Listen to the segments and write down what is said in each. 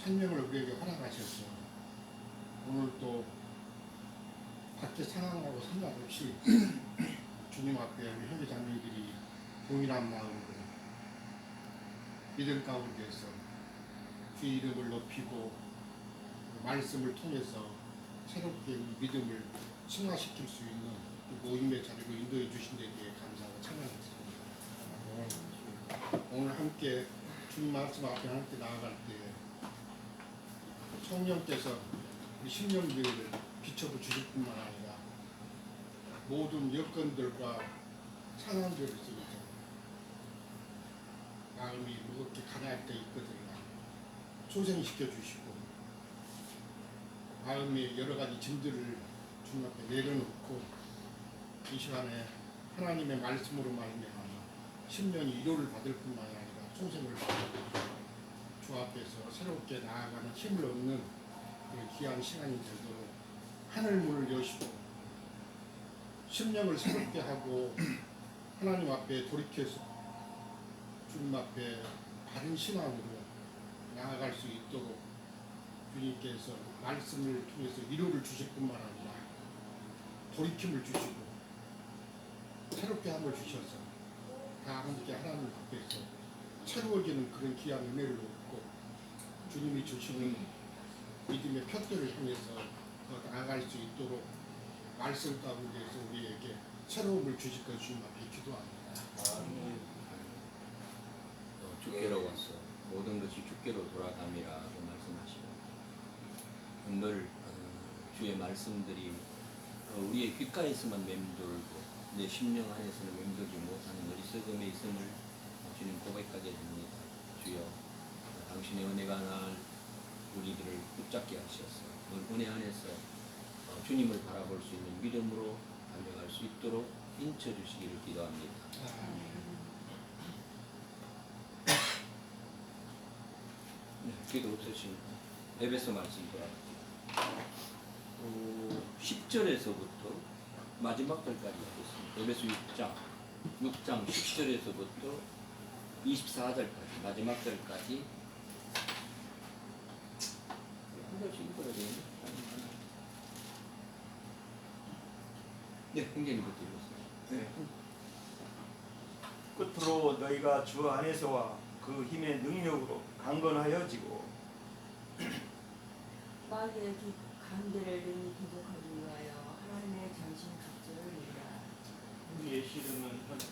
생명을 우리에게 허락하셔서 오늘 또 밖에 상황하고 상관없이 주님 앞에 우리 형제자매들이 동일한 마음으로 믿음 가운데서 주의 이름을 높이고 말씀을 통해서 새롭게 믿음을 승화시킬 수 있는 모임의 자리로 인도해 주신 데에 감사하고 찬양했습니다. 오늘 함께 주님 말씀 앞에 함께 나아갈 때 성령께서 우리 심령들을 비춰 주실 뿐만 아니라 모든 여건들과 상황들을 속에서 마음이 무겁게 가라앉아 있거든요. 소생시켜 주시고 마음의 여러 가지 짐들을 주님 앞에 내려놓고 이 시간에 하나님의 말씀으로 말미암아 심령이 위로를 받을 뿐만 아니라 소생을 받고 주 앞에서 새롭게 나아가는 힘을 얻는 그런 귀한 시간이 되도록 하늘 문을 여시고 심령을 새롭게 하고 하나님 앞에 돌이켜서 주님 앞에 바른 신앙으로 나아갈 수 있도록 주님께서 말씀을 통해서 위로를 주실 뿐만 아니라 돌이킴을 주시고 새롭게 함을 주셔서 다 함께 하나님 앞에서 새로워지는 그런 귀한 은혜를 얻고 주님이 주시는 믿음의 표대를 향해서 더 나아갈 수 있도록 말씀 가운데서 우리에게 새로움을 주실 것 주님 앞에 기도합니다. 주께로 왔어 모든 것이 주께로 돌아감이라고 말씀하시고 늘 주의 말씀들이 우리의 귓가에서만 맴돌고 내 심령 안에서는 맴돌지 못하는 어리석음에 있음을 주님 고백하게 됩니다. 주여 당신의 은혜가 날 우리들을 붙잡게 하셔서 은혜 안에서 주님을 바라볼 수 있는 믿음으로 달려갈 수 있도록 인쳐주시기를 기도합니다. 기도 없으십니까? 에베소 말씀 돌아갈게요. 10절에서부터 마지막 절까지 하겠습니다. 에베소 6장 10절에서부터 24절까지 마지막 절까지 한 절씩 읽어야 되는데 네, 형제님부터 읽었습니다. 네. 끝으로 너희가 주 안에서와 그 힘의 능력으로 강건하여지고 마귀의 간대를 능히 대적하기 위하여 하나님의 전신 갑주를 입으라. 우리의 씨름은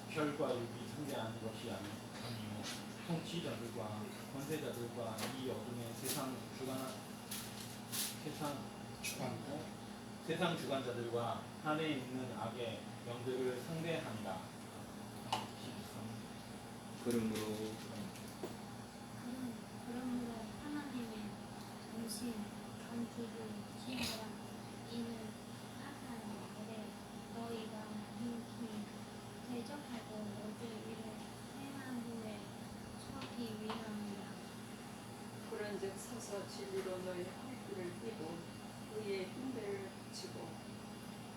혈과 육이 상대하는 것이 아니요 통치자들과 권세자들과 이 어둠의 세상 주관자들과 하늘에 있는 악의 영들을 상대한다. 그러므로 하나님의 전신 전투를 지으라. 이는 사탄의 일에 너희가 능히 대적하고 모두 이를 행한 후에 서기 위함이라. 그런즉 서서 진리로 너희 허리를 펴고 그의 흉배를 붙이고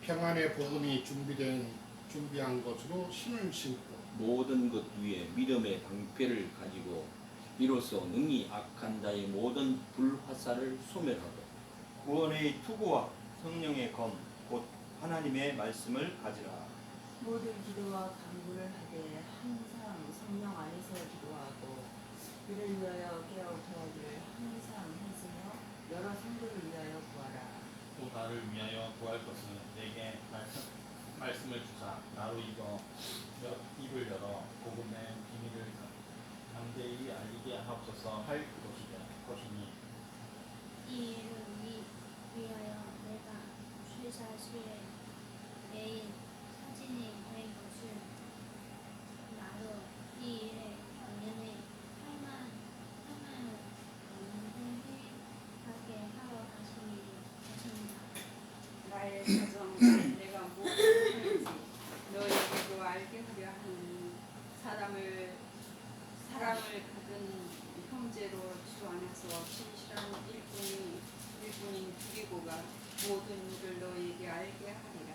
평안의 복음이 준비한 것으로 신을 신고 모든 것 위에 믿음의 방패를 가지고 이로써 능히 악한 자의 모든 불화살을 소멸하고 구원의 투구와 성령의 검 곧 하나님의 말씀을 가지라. 모든 기도와 간구를 하되 항상 성령 안에서 기도하고 이를 위하여 깨어 구하기를 항상 했으며 여러 성도를 위하여 구하라. 또 나를 위하여 구할 것은 내게 말씀을 주사 나로 입을 열어 복음의 비밀을 담대히 알리게 하옵소서 할 것이니 이 일을 위하여 내가 쇠사슬에 매일 사진이 된 것을 나로 이 일에 내내 하게 하러 하십니다. 나의 사정 내가 무엇을 하는지 너희에게도 알게 하려 하는 사랑을 가진 형제로 주 안에서 진실한 일꾼인 두리고가 모든 일을 너희에게 알게 하리라.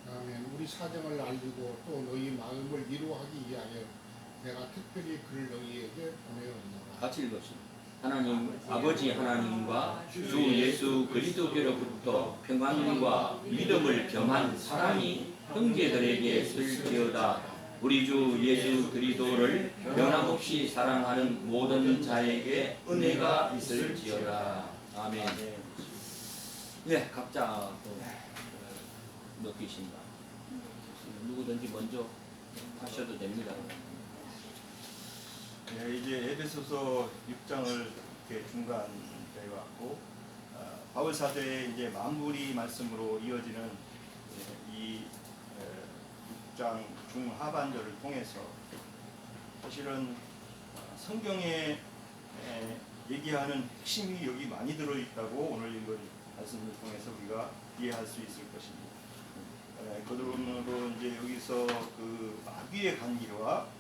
아멘. 우리 사정을 알리고 또 너희 마음을 위로하기 위하여 내가 특별히 그를 너희에게 보내었노라. 같이 읽었습니다. 하나님 아버지 하나님과 주 예수 그리스도께로부터 평안과 믿음을 겸한 사랑이 형제들에게 있을지어다. 우리 주 예수 그리스도를 변함없이 사랑하는 모든 자에게 은혜가 있을지어다. 아멘. 예, 각자 느끼신다. 누구든지 먼저 하셔도 됩니다. 네, 이제 에베소서 6장을 이렇게 중간에 왔고 바울 사도의 이제 마무리 말씀으로 이어지는 이 6장 중하반절을 통해서 사실은 성경에 얘기하는 핵심이 여기 많이 들어있다고 오늘 읽은 말씀을 통해서 우리가 이해할 수 있을 것입니다. 그러므로 이제 여기서 그 마귀의 관계와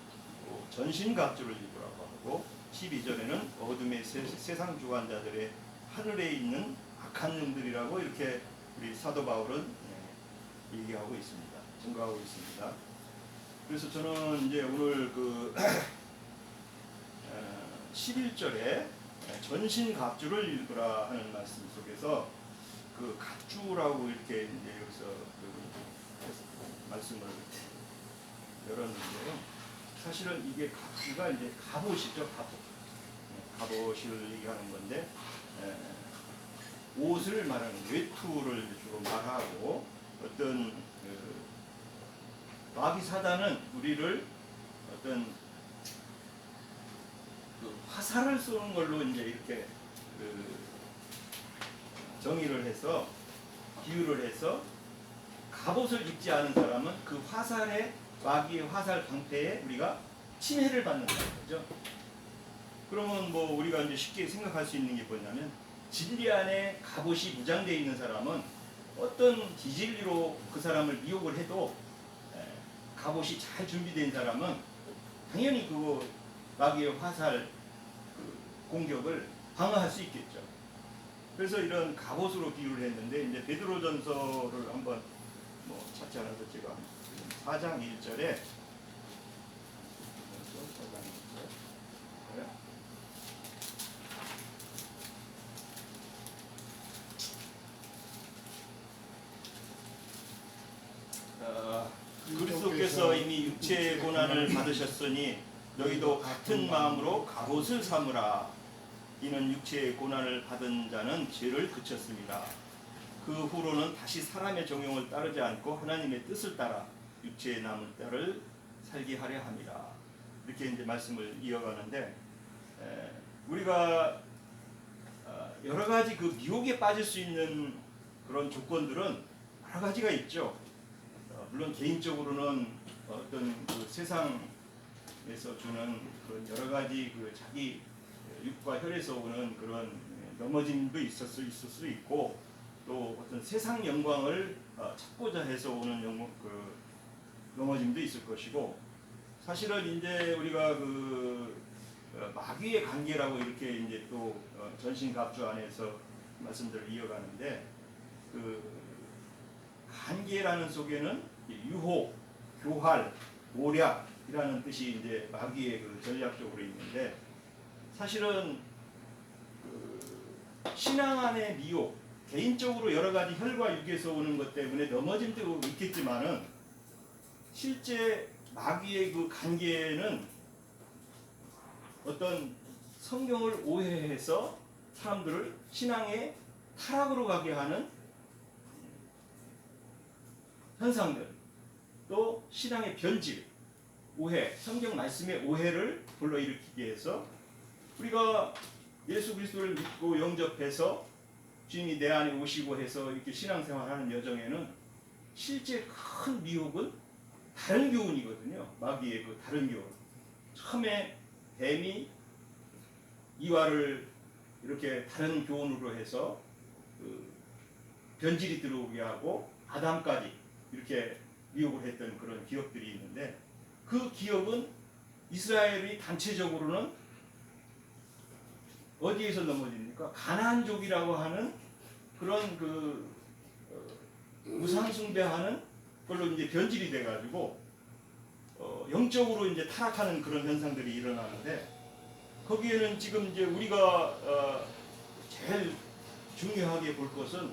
전신갑주를 입으라고 하고 12절에는 어둠의 세상 주관자들의 하늘에 있는 악한 영들이라고 이렇게 우리 사도 바울은 얘기하고 있습니다. 증거하고 있습니다. 그래서 저는 이제 오늘 그 11절에 전신갑주를 읽으라 하는 말씀 속에서 그 갑주라고 이렇게 이제 여기서 그 말씀을 열었는데요. 사실은 이게 갑주가 이제 갑옷이죠, 갑옷. 갑옷을 얘기하는 건데 옷을 말하는 외투를 주로 말하고 어떤 마귀 사단은 우리를 어떤 그 화살을 쏘는 걸로 이제 이렇게 정의를 해서 비유를 해서 갑옷을 입지 않은 사람은 그 화살에 마귀의 화살 방패에 우리가 침해를 받는다는 거죠. 그러면 뭐 우리가 이제 쉽게 생각할 수 있는 게 뭐냐면 진리 안에 갑옷이 무장되어 있는 사람은 어떤 비진리로 그 사람을 미혹을 해도 갑옷이 잘 준비된 사람은 당연히 그 마귀의 화살 공격을 방어할 수 있겠죠. 그래서 이런 갑옷으로 비유를 했는데 이제 베드로전서를 한번 뭐 찾지 않아서 제가 4장 1절에 그리스도께서 이미 육체의 고난을 받으셨으니 너희도 같은 마음으로 갑옷을 삼으라. 이는 육체의 고난을 받은 자는 죄를 그쳤습니다. 그 후로는 다시 사람의 정욕을 따르지 않고 하나님의 뜻을 따라 육체의 남을 때를 살게 하려 합니다. 이렇게 이제 말씀을 이어가는데 우리가 여러 가지 그 미혹에 빠질 수 있는 그런 조건들은 여러 가지가 있죠. 물론 개인적으로는 어떤 그 세상에서 주는 그런 여러 가지 그 자기 육과 혈에서 오는 그런 넘어짐도 있을 수 있고 또 어떤 세상 영광을 찾고자 해서 오는 그 넘어짐도 있을 것이고 사실은 이제 우리가 그 마귀의 관계라고 이렇게 이제 또 전신갑주 안에서 말씀들을 이어가는데 그 관계라는 속에는 유혹, 교활, 오략이라는 뜻이 이제 마귀의 그 전략적으로 있는데 사실은 그 신앙 안의 미혹, 개인적으로 여러 가지 혈과 육에서 오는 것 때문에 넘어짐도 있겠지만은 실제 마귀의 그 관계는 어떤 성경을 오해해서 사람들을 신앙의 타락으로 가게 하는 현상들, 또 신앙의 변질, 오해, 성경 말씀의 오해를 불러일으키게 해서 우리가 예수 그리스도를 믿고 영접해서 주님이 내 안에 오시고 해서 이렇게 신앙생활하는 여정에는 실제 큰 미혹은 다른 교훈이거든요. 마귀의 그 다른 교훈. 처음에 뱀이 이와를 이렇게 다른 교훈으로 해서 그 변질이 들어오게 하고 아담까지 이렇게 미혹을 했던 그런 기업들이 있는데 그 기업은 이스라엘이 단체적으로는 어디에서 넘어집니까? 가나안족이라고 하는 그런 그 우상 숭배하는 걸로 이제 변질이 돼가지고 영적으로 이제 타락하는 그런 현상들이 일어나는데 거기에는 지금 이제 우리가 제일 중요하게 볼 것은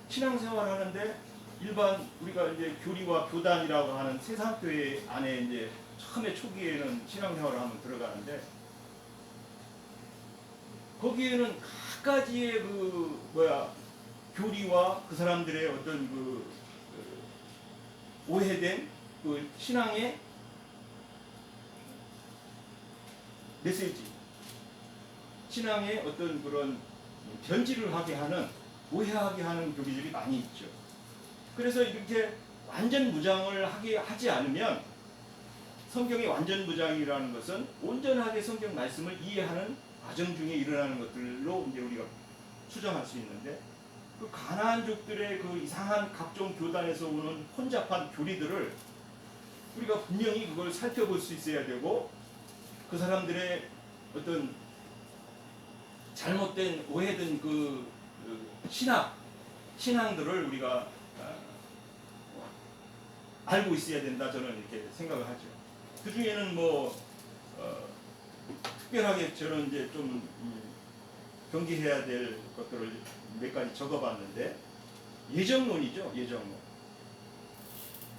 신앙생활 하는데 일반 우리가 이제 교리와 교단이라고 하는 세상교회 안에 이제 처음에 초기에는 신앙생활을 하면 들어가는데 거기에는 각가지의 교리와 그 사람들의 어떤 오해된 그 신앙의 메시지, 신앙의 어떤 그런 변질을 하게 하는, 오해하게 하는 교리들이 많이 있죠. 그래서 이렇게 완전 무장을 하지 않으면, 성경의 완전 무장이라는 것은 온전하게 성경 말씀을 이해하는 과정 중에 일어나는 것들로 이제 우리가 추정할 수 있는데, 그 가나안족들의 그 이상한 각종 교단에서 오는 혼잡한 교리들을 우리가 분명히 그걸 살펴볼 수 있어야 되고, 그 사람들의 어떤 잘못된 오해된 그 신앙들을 우리가 알고 있어야 된다, 저는 이렇게 생각을 하죠. 그 중에는 특별하게 저는 이제 좀 경계해야 될 것들을 몇 가지 적어봤는데, 예정론이죠. 예정론.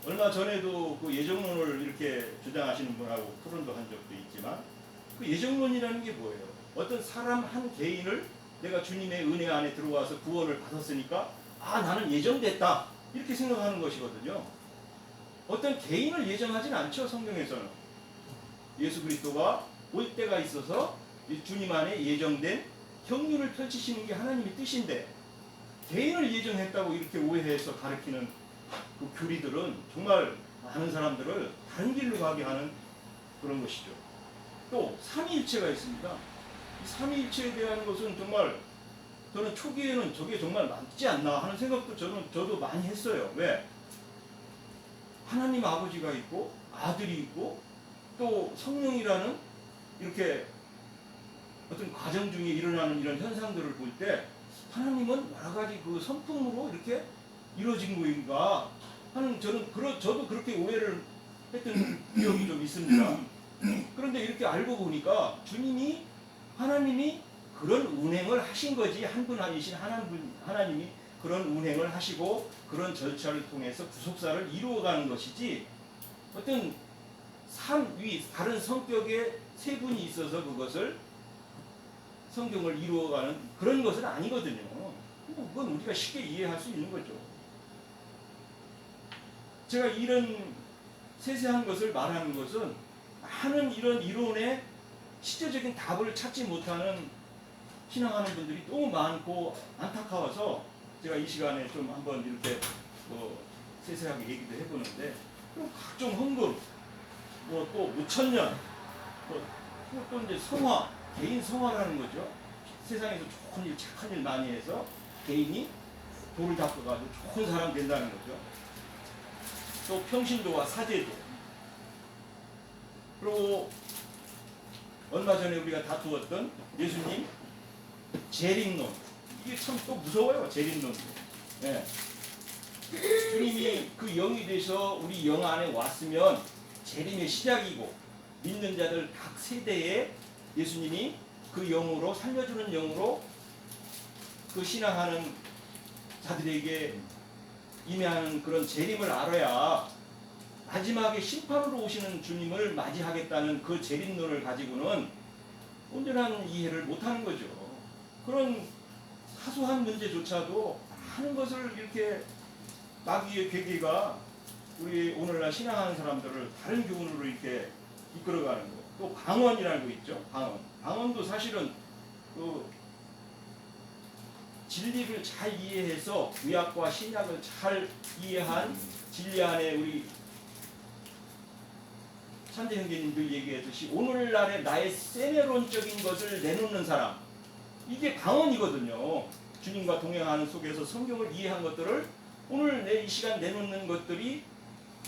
얼마 전에도 그 예정론을 이렇게 주장하시는 분하고 토론도 한 적도 있지만, 그 예정론이라는 게 뭐예요? 어떤 사람 한 개인을 내가 주님의 은혜 안에 들어와서 구원을 받았으니까 나는 예정됐다, 이렇게 생각하는 것이거든요. 어떤 개인을 예정하진 않죠. 성경에서는 예수 그리스도가 올 때가 있어서 주님 안에 예정된 경륜을 펼치시는 게 하나님의 뜻인데, 개인을 예정했다고 이렇게 오해해서 가르치는 그 교리들은 정말 많은 사람들을 다른 길로 가게 하는 그런 것이죠. 또 삼위일체가 있습니다. 이 삼위일체에 대한 것은 정말 저는 초기에는 저게 정말 맞지 않나 하는 생각도 저도 많이 했어요. 왜? 하나님 아버지가 있고 아들이 있고 또 성령이라는 이렇게 어떤 과정 중에 일어나는 이런 현상들을 볼 때, 하나님은 여러 가지 그 성품으로 이렇게 이루어진 거인가 하는, 저도 그렇게 오해를 했던 기억이 좀 있습니다. 그런데 이렇게 알고 보니까 하나님이 그런 운행을 하신 거지, 한 분 아니신 하나님이 그런 운행을 하시고 그런 절차를 통해서 구속사를 이루어가는 것이지, 어떤 다른 성격의 세 분이 있어서 그것을 성경을 이루어가는 그런 것은 아니거든요. 그건 우리가 쉽게 이해할 수 있는 거죠. 제가 이런 세세한 것을 말하는 것은, 많은 이런 이론에 실제적인 답을 찾지 못하는 신앙하는 분들이 너무 많고 안타까워서 제가 이 시간에 좀 한번 이렇게 세세하게 얘기도 해보는데, 그럼 각종 헌금, 또 무천년, 또 이제 성화, 개인 성화라는 거죠. 세상에서 좋은 일, 착한 일 많이 해서 개인이 돌을 닦아가지고 좋은 사람 된다는 거죠. 또 평신도와 사제도. 그리고 얼마 전에 우리가 다투었던 예수님 재림론. 이게 참 또 무서워요. 재림론. 네. 주님이 그 영이 되셔 우리 영 안에 왔으면 재림의 시작이고, 믿는 자들 각 세대에 예수님이 그 영으로, 살려주는 영으로 그 신앙하는 자들에게 임하는 그런 재림을 알아야 마지막에 심판으로 오시는 주님을 맞이하겠다는 그 재림론을 가지고는 온전한 이해를 못하는 거죠. 그런 사소한 문제조차도 많은 것을 이렇게 마귀의 괴계가 우리 오늘날 신앙하는 사람들을 다른 교훈으로 이렇게 이끌어가는 거. 또 방언이라는 거 있죠. 방언도 사실은 그 진리를 잘 이해해서 구약과 신약을 잘 이해한 진리 안에 우리 찬대 형제님들 얘기했듯이 오늘날의 나의 세뇌론적인 것을 내놓는 사람, 이게 방언이거든요. 주님과 동행하는 속에서 성경을 이해한 것들을 오늘 내 이 시간 내놓는 것들이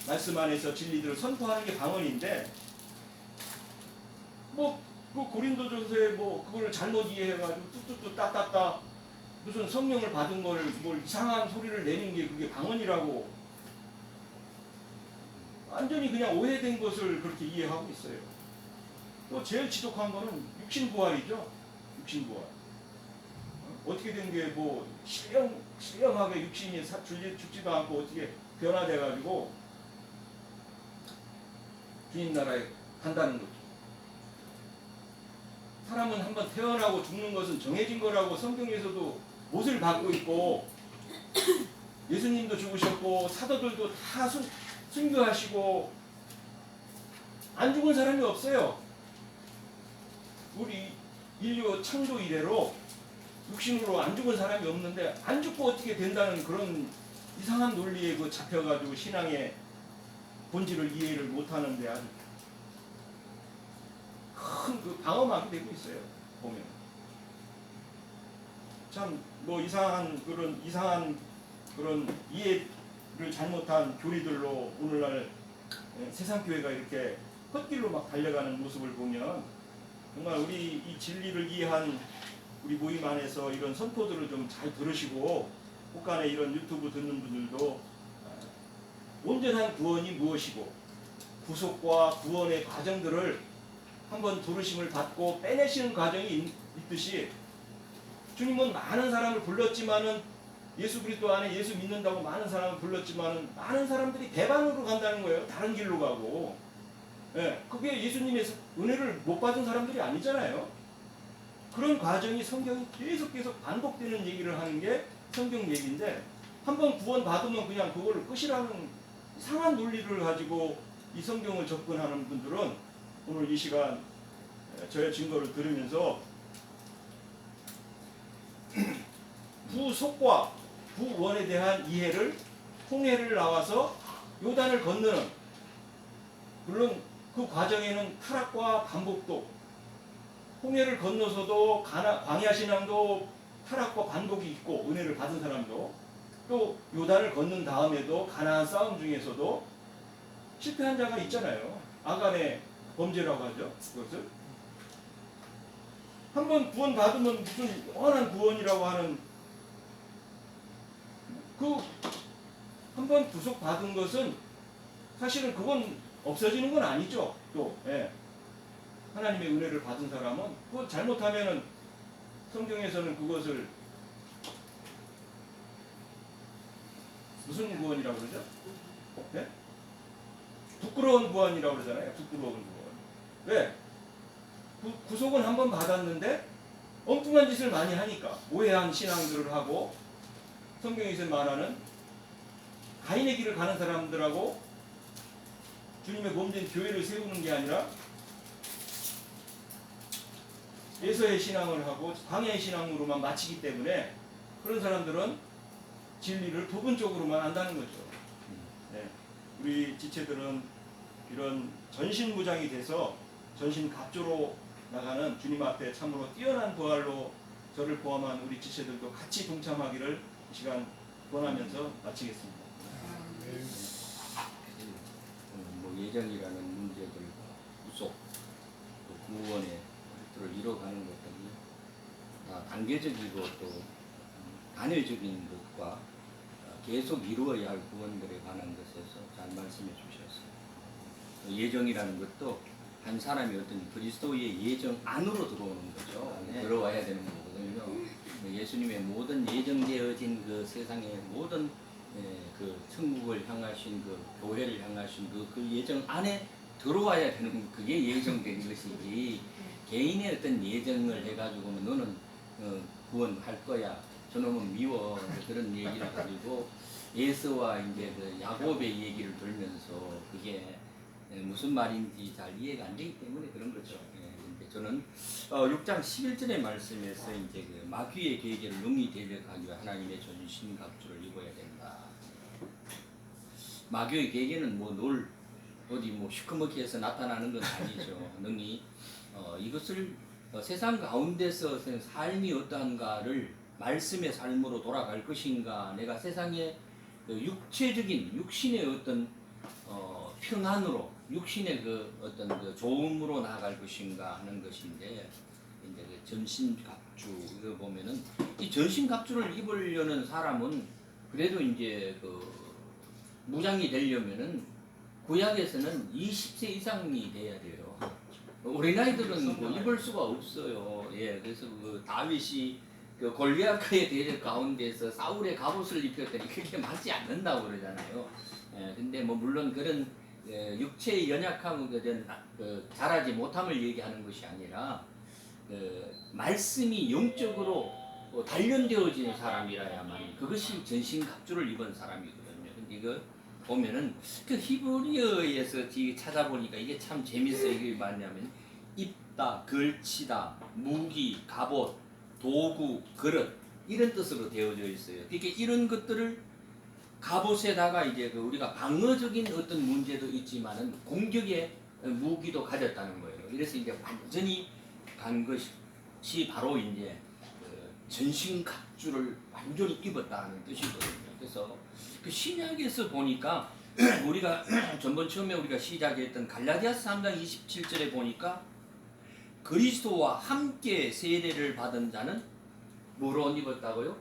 말씀 안에서 진리들을 선포하는 게 방언인데, 그 고린도전서에 그걸 잘못 이해해가지고 뚜뚜뚜 따따따 무슨 성령을 받은 거를 뭘 이상한 소리를 내는 게 그게 방언이라고 완전히 그냥 오해된 것을 그렇게 이해하고 있어요. 또 제일 지독한 거는 육신부활이죠. 육신부활. 어떻게 된 게 뭐 신령하게 육신이 죽지도 않고 어떻게 변화돼가지고 주님 나라에 간다는 거죠. 사람은 한번 태어나고 죽는 것은 정해진 거라고 성경에서도 못을 받고 있고, 예수님도 죽으셨고 사도들도 다 순교하시고 안 죽은 사람이 없어요. 우리 인류 창조 이래로 육신으로 안 죽은 사람이 없는데, 안 죽고 어떻게 된다는 그런 이상한 논리에 그 잡혀가지고 신앙의 본질을 이해를 못하는데 아주 큰 그 방어막이 되고 있어요. 보면 참 뭐 이상한 그런 이해를 잘못한 교리들로 오늘날 세상 교회가 이렇게 헛길로 막 달려가는 모습을 보면, 정말 우리 이 진리를 이해한 우리 모임 안에서 이런 선포들을 좀 잘 들으시고, 혹간에 이런 유튜브 듣는 분들도 온전한 구원이 무엇이고 구속과 구원의 과정들을 한번 부르심을 받고 빼내시는 과정이 있듯이, 주님은 많은 사람을 불렀지만은, 예수 그리스도 안에 예수 믿는다고 많은 사람을 불렀지만은 많은 사람들이 배반으로 간다는 거예요. 다른 길로 가고. 예, 그게 예수님의 은혜를 못 받은 사람들이 아니잖아요. 그런 과정이 성경이 계속 반복되는 얘기를 하는 게 성경 얘기인데, 한번 구원 받으면 그냥 그걸 끝이라는 이상한 논리를 가지고 이 성경을 접근하는 분들은 오늘 이 시간 저의 증거를 들으면서 구속과 구원에 대한 이해를, 홍해를 나와서 요단을 건너는, 물론 그 과정에는 타락과 반복도, 홍해를 건너서도 광야 신앙도 타락과 반복이 있고, 은혜를 받은 사람도, 또 요단을 건넌 다음에도 가나안 싸움 중에서도 실패한 자가 있잖아요. 아간의 범죄라고 하죠. 그것을 한번 구원 받으면 무슨 영원한 구원이라고 하는, 그 한번 구속 받은 것은 사실은 그건 없어지는 건 아니죠. 또 하나님의 은혜를 받은 사람은 그거 잘못하면은 성경에서는 그것을 무슨 구원이라고 그러죠? 네? 부끄러운 구원이라고 그러잖아요. 부끄러운 구원. 왜? 구속은 한번 받았는데 엉뚱한 짓을 많이 하니까, 오해한 신앙들을 하고, 성경에서 말하는 가인의 길을 가는 사람들하고 주님의 몸된 교회를 세우는 게 아니라 에서의 신앙을 하고 광야의 신앙으로만 마치기 때문에, 그런 사람들은 진리를 부분적으로만 안다는 거죠. 네. 우리 지체들은 이런 전신무장이 돼서 전신갑주로 나가는 주님 앞에 참으로 뛰어난 부활로 저를 포함한 우리 지체들도 같이 동참하기를 이 시간 권하면서 마치겠습니다. 뭐 예정이라는 문제들과 구속, 또 구원의 것들을 이뤄가는 것들이 단계적이고 또 단회적인 것과 계속 이루어야 할 구원들에 관한 것에서 잘 말씀해 주셨어요. 예정이라는 것도 한 사람이 어떤 그리스도의 예정 안으로 들어오는 거죠. 들어와야 되는 거거든요. 예수님의 모든 예정되어진 그 세상의 모든 그 천국을 향하신 그 교회를 향하신 그 예정 안에 들어와야 되는, 그게 예정된 것이지, 개인의 어떤 예정을 해가지고 너는 구원할 거야, 저놈은 미워, 그런 얘기를 가지고 예수와 이제 그 야곱의 얘기를 들면서 그게 무슨 말인지 잘 이해가 안 되기 때문에 그런 거죠. 저는 6장 11절의 말씀에서 이제 그 마귀의 계계를 능히 대적하기 위해 하나님의 전신갑주를 입어야 된다. 마귀의 계계는 뭐 늘 어디 뭐 시커멓게 해서 나타나는 건 아니죠. 능히 이것을 세상 가운데서 삶이 어떠한가를 말씀의 삶으로 돌아갈 것인가, 내가 세상의 육체적인 육신의 어떤 평안으로, 육신의 그 어떤 그 좋음으로 나아갈 것인가 하는 것인데, 이제 그 전신갑주 이거 보면은 이 전신갑주를 입으려는 사람은 그래도 이제 그 무장이 되려면은 구약에서는 20세 이상이 돼야 돼요. 어린아이들은 뭐 입을 수가 없어요. 예, 그래서 그 다윗이 그 골리앗과의 대적 가운데서 사울의 갑옷을 입혔더니 그게 맞지 않는다고 그러잖아요. 예, 근데 뭐 물론 그런 육체의 연약함은 그 자라지 못함을 얘기하는 것이 아니라 그 말씀이 영적으로 단련되어진 사람이라야만 그것이 전신갑주를 입은 사람이거든요. 근데 이거 보면은 그 히브리어에서 찾아보니까 이게 참 재밌어요. 이게 뭐냐면 입다, 걸치다, 무기, 갑옷, 도구, 그릇 이런 뜻으로 되어져 있어요. 그러니까 이런 것들을 갑옷에다가 이제 그 우리가 방어적인 어떤 문제도 있지만은 공격의 무기도 가졌다는 거예요. 이래서 이제 완전히 간 것이 바로 이제 전신갑주를 완전히 입었다는 뜻이거든요. 그래서 그 신약에서 보니까 우리가 전번 처음에 우리가 시작했던 갈라디아서 3장 27절에 보니까 그리스도와 함께 세례를 받은 자는 뭐로 옷 입었다고요?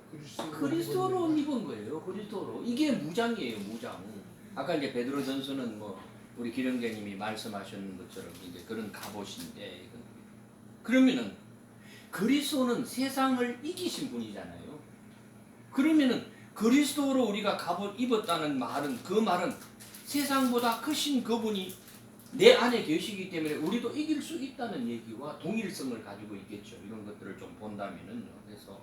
그리스도로 옷 입은 거예요. 그리스도로. 이게 무장이에요. 무장. 아까 이제 베드로전서는 뭐 우리 기령교님이 말씀하셨는 것처럼 이제 그런 갑옷인데 그러면은 그리스도는 세상을 이기신 분이잖아요. 그러면은 그리스도로 우리가 갑옷 입었다는 말은 그 말은 세상보다 크신 그분이 내 안에 계시기 때문에 우리도 이길 수 있다는 얘기와 동일성을 가지고 있겠죠. 이런 것들을 좀 본다면은요. 그래서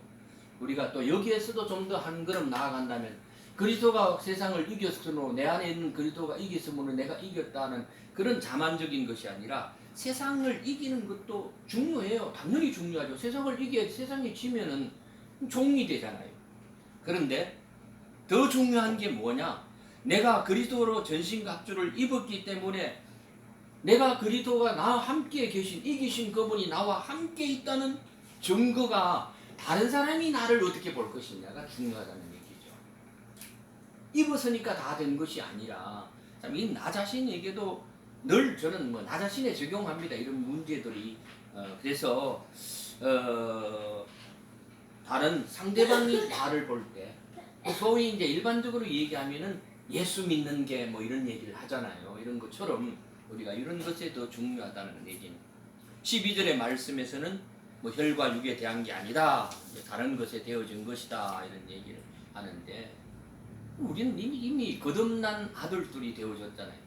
우리가 또 여기에서도 좀 더 한 걸음 나아간다면 그리스도가 세상을 이겼으므로 내 안에 있는 그리스도가 이겼으므로 내가 이겼다는 그런 자만적인 것이 아니라 세상을 이기는 것도 중요해요. 당연히 중요하죠. 세상이 지면은 종이 되잖아요. 그런데 더 중요한 게 뭐냐? 내가 그리스도로 전신갑주를 입었기 때문에 내가 그리스도가 나와 함께 계신 이기신 그분이 나와 함께 있다는 증거가 다른 사람이 나를 어떻게 볼 것이냐가 중요하다는 얘기죠. 입었으니까 다 된 것이 아니라 참 이 나 자신에게도 늘 저는 뭐 나 자신에 적용합니다. 이런 문제들이 그래서 다른 상대방이 나를 볼 때 소위 이제 일반적으로 얘기하면은 예수 믿는 게 뭐 이런 얘기를 하잖아요. 이런 것처럼 우리가 이런 것에 더 중요하다는 얘기는 12절의 말씀에서는 뭐 혈과 육에 대한 게 아니다. 다른 것에 되어진 것이다. 이런 얘기를 하는데 우리는 이미 거듭난 아들들이 되어졌잖아요.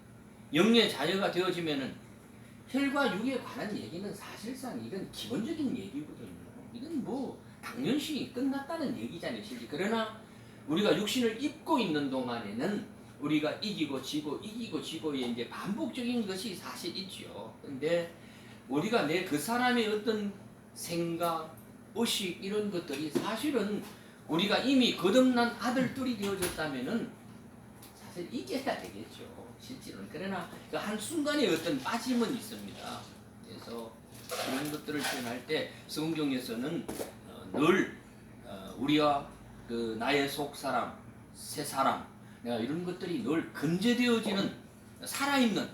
영의 자녀가 되어지면은 혈과 육에 관한 얘기는 사실상 이건 기본적인 얘기거든요. 이건 뭐 당연시 끝났다는 얘기잖아요. 실제. 그러나 우리가 육신을 입고 있는 동안에는 우리가 이기고 지고의 이제 반복적인 것이 사실 있죠. 근데 우리가 그 사람의 어떤 생각, 의식 이런 것들이 사실은 우리가 이미 거듭난 아들들이 되어졌다면은 사실 이겨야 되겠죠. 실제로는. 그러나 그 한순간에 어떤 빠짐은 있습니다. 그래서 이런 것들을 표현할 때 성경에서는 늘 우리와 그 나의 속사람, 새사람 내가 이런 것들이 늘 근제되어지는 살아있는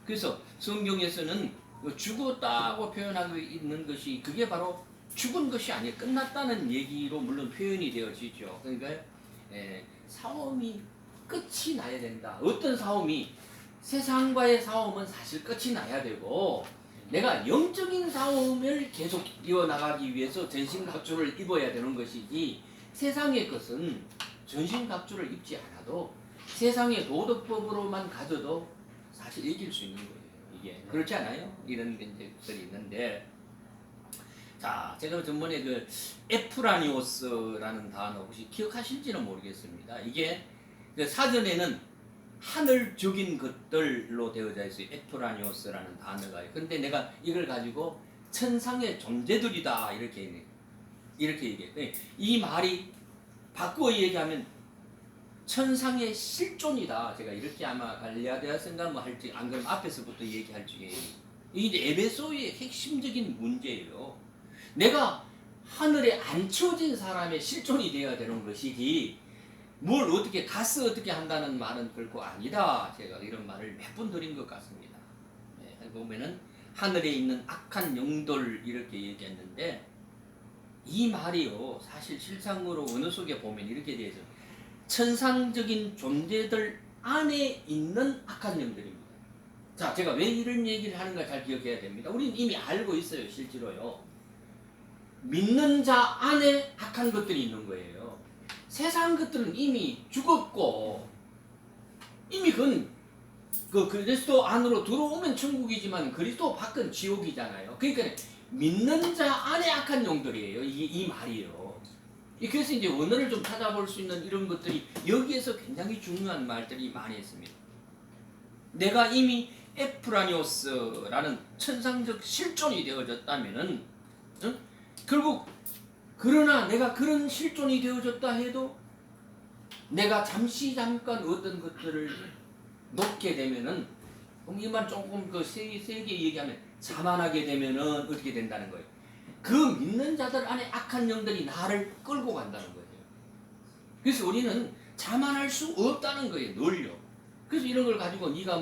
그래서 성경에서는 죽었다고 표현하고 있는 것이 그게 바로 죽은 것이 아니에요. 끝났다는 얘기로 물론 표현이 되어지죠. 그러니까 싸움이 끝이 나야 된다. 어떤 싸움이 세상과의 싸움은 사실 끝이 나야 되고 내가 영적인 싸움을 계속 이어나가기 위해서 전신갑주를 입어야 되는 것이지 세상의 것은 전신갑주를 입지 않아도 세상의 도덕법으로만 가져도 사실 이길 수 있는 거예요. 이게 그렇지 않아요? 이런 것들이 있는데 자 제가 전번에 그 에프라니오스라는 단어 혹시 기억하실지는 모르겠습니다. 이게 그 사전에는 하늘적인 것들로 되어져 있어요. 에프라니오스라는 단어가. 근데 내가 이걸 가지고 천상의 존재들이다 이렇게 얘기해요. 이 말이 바꾸어 얘기하면 천상의 실존이다. 제가 이렇게 아마 갈라디아서인가 뭐 할지 안 그러면 앞에서부터 얘기할 적에 이게 이제 에베소의 핵심적인 문제예요. 내가 하늘에 앉혀진 사람의 실존이 되어야 되는 것이지 뭘 어떻게 가스 어떻게 한다는 말은 결코 아니다. 제가 이런 말을 몇 번 드린 것 같습니다. 보면은 하늘에 있는 악한 영들 이렇게 얘기했는데 이 말이요 사실 실상으로 어느 속에 보면 이렇게 되어 있어요. 천상적인 존재들 안에 있는 악한 영들입니다. 자, 제가 왜 이런 얘기를 하는가 잘 기억해야 됩니다. 우리는 이미 알고 있어요, 실제로요. 믿는 자 안에 악한 것들이 있는 거예요. 세상 것들은 이미 죽었고, 이미 그 그리스도 안으로 들어오면 천국이지만 그리스도 밖은 지옥이잖아요. 그러니까 믿는 자 안에 악한 영들이에요. 이 말이에요. 그래서 이제 원어를 좀 찾아볼 수 있는 이런 것들이 여기에서 굉장히 중요한 말들이 많이 있습니다. 내가 이미 에프라니오스라는 천상적 실존이 되어졌다면은, 결국 그러나 내가 그런 실존이 되어졌다 해도 내가 잠깐 어떤 것들을 놓게 되면은, 이 말 조금 세게 얘기하면 자만하게 되면은 어떻게 된다는 거예요. 그 믿는 자들 안에 악한 영들이 나를 끌고 간다는 거예요. 그래서 우리는 자만할 수 없다는 거예요, 늘요. 그래서 이런 걸 가지고 네가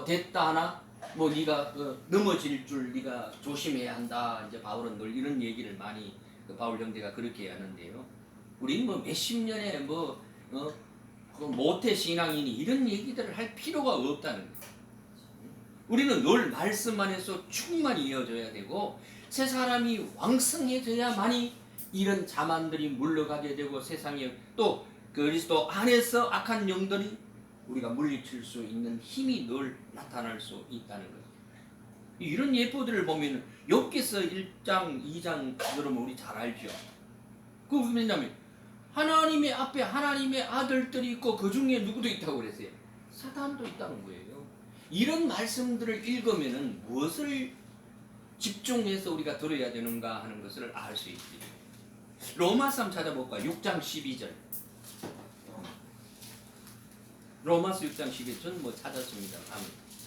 됐다 하나, 네가 넘어질 줄 네가 조심해야 한다. 이제 바울은 늘 이런 얘기를 많이 바울 형제가 그렇게 하는데요. 우리는 몇십 년에 모태 신앙이니 이런 얘기들을 할 필요가 없다는 거예요. 우리는 늘 말씀 안에서 충만히 이어져야 되고 새 사람이 왕성해져야만이 이런 자만들이 물러가게 되고 세상에 또 그리스도 안에서 악한 영들이 우리가 물리칠 수 있는 힘이 늘 나타날 수 있다는 거예요. 이런 예포들을 보면 욥기서 1장, 2장 그러면 우리 잘 알죠. 그 왜냐면 하나님의 앞에 하나님의 아들들이 있고 그 중에 누구도 있다고 그랬어요. 사탄도 있다는 거예요. 이런 말씀들을 읽으면은 무엇을 집중해서 우리가 들어야 되는가 하는 것을 알 수 있지. 로마서 한번 찾아볼까요? 6장 12절. 로마서 6장 12절. 저는 찾았습니다.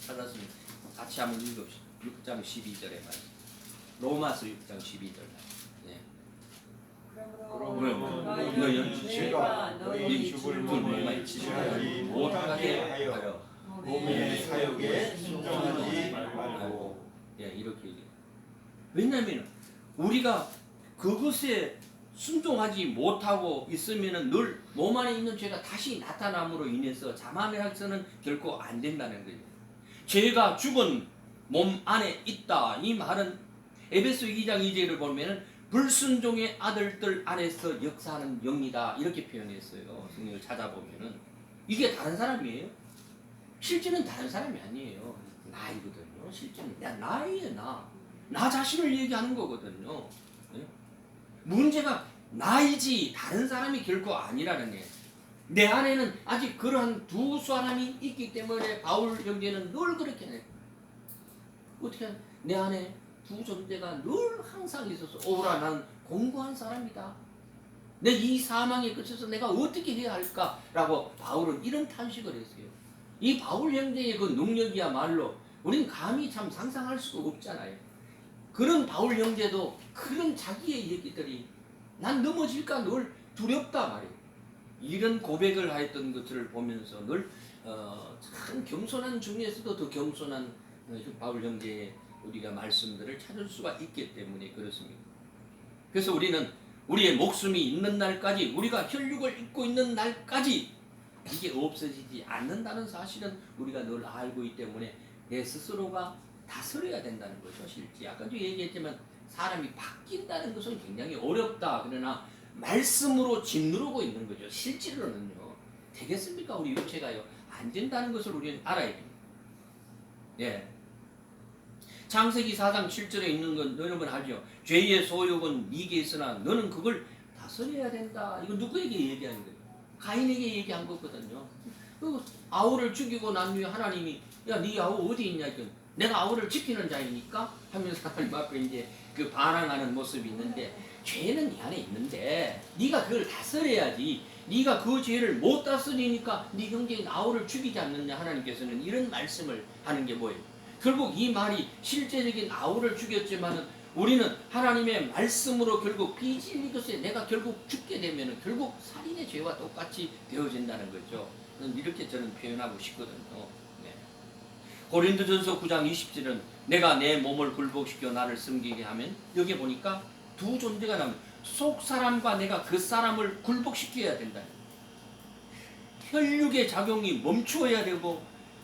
찾았습니다. 같이 한번 읽읍시다. 6장 12절의 말씀. 로마서 6장 12절. 네. 그러므로 너희는 죄가 너희 죽을 몸을 지배하지 못하게 하여 몸의 사욕에 순종하지 말고. 이렇게 얘기해요. 왜냐하면 우리가 그것에 순종하지 못하고 있으면 늘 몸 안에 있는 죄가 다시 나타남으로 인해서 자만해서는 결코 안 된다는 거예요. 죄가 죽은 몸 안에 있다. 이 말은 에베소 2장 2절을 보면은 불순종의 아들들 안에서 역사하는 영이다. 이렇게 표현했어요. 성경을 찾아보면은 이게 다른 사람이에요. 실제는 다른 사람이 아니에요. 나이거든요. 실제는 나예요. 나 자신을 얘기하는 거거든요. 문제가 나이지 다른 사람이 결코 아니라는 거예요. 내 안에는 아직 그러한 두 사람이 있기 때문에 바울 형제는 늘 그렇게 해요. 어떻게 내 안에 두 존재가 늘 항상 있어서 오라 나는 공고한 사람이다. 내 이 사망에 그쳐서 내가 어떻게 해야 할까라고 바울은 이런 탄식을 했어요. 이 바울 형제의 그 능력이야말로 우리는 감히 참 상상할 수가 없잖아요. 그런 바울 형제도 그런 자기의 얘기들이 난 넘어질까 늘 두렵다 말이에요. 이런 고백을 하였던 것들을 보면서 늘 참 겸손한 중에서도 더 겸손한 바울 형제의 우리가 말씀들을 찾을 수가 있기 때문에 그렇습니다. 그래서 우리는 우리의 목숨이 있는 날까지 우리가 혈육을 입고 있는 날까지 이게 없어지지 않는다는 사실은 우리가 늘 알고 있기 때문에 내 스스로가 다스려야 된다는 거죠. 실제 아까도 얘기했지만 사람이 바뀐다는 것은 굉장히 어렵다. 그러나 말씀으로 짓누르고 있는 거죠. 실제로는요. 되겠습니까? 우리 육체가요. 안 된다는 것을 우리는 알아야 됩니다. 예. 창세기 4장 7절에 있는 건 여러분 알죠? 죄의 소욕은 네게 있으나 너는 그걸 다스려야 된다. 이거 누구에게 얘기하는 거예요? 가인에게 얘기한 거거든요. 그 아우를 죽이고 난 후에 하나님이 야, 네 아우 어디 있냐? 내가 아우를 지키는 자이니까 하면서 하나님 앞에 이제 그 반항하는 모습이 있는데 죄는 네 안에 있는데 네가 그걸 다스려야지. 네가 그 죄를 못 다스리니까 네 형제인 아우를 죽이지 않느냐. 하나님께서는 이런 말씀을 하는 게 뭐예요? 결국 이 말이 실제적인 아우를 죽였지만은 우리는 하나님의 말씀으로 결국 빚을 이것에 내가 결국 죽게 되면은 결국 살인의 죄와 똑같이 되어진다는 거죠. 이렇게 저는 표현하고 싶거든요. 네. 고린도전서 9장 20절은 내가 내 몸을 굴복시켜 나를 섬기게 하면 여기 보니까 두 존재가 나옵니다. 속 사람과 내가 그 사람을 굴복시켜야 된다. 혈육의 작용이 멈추어야 되고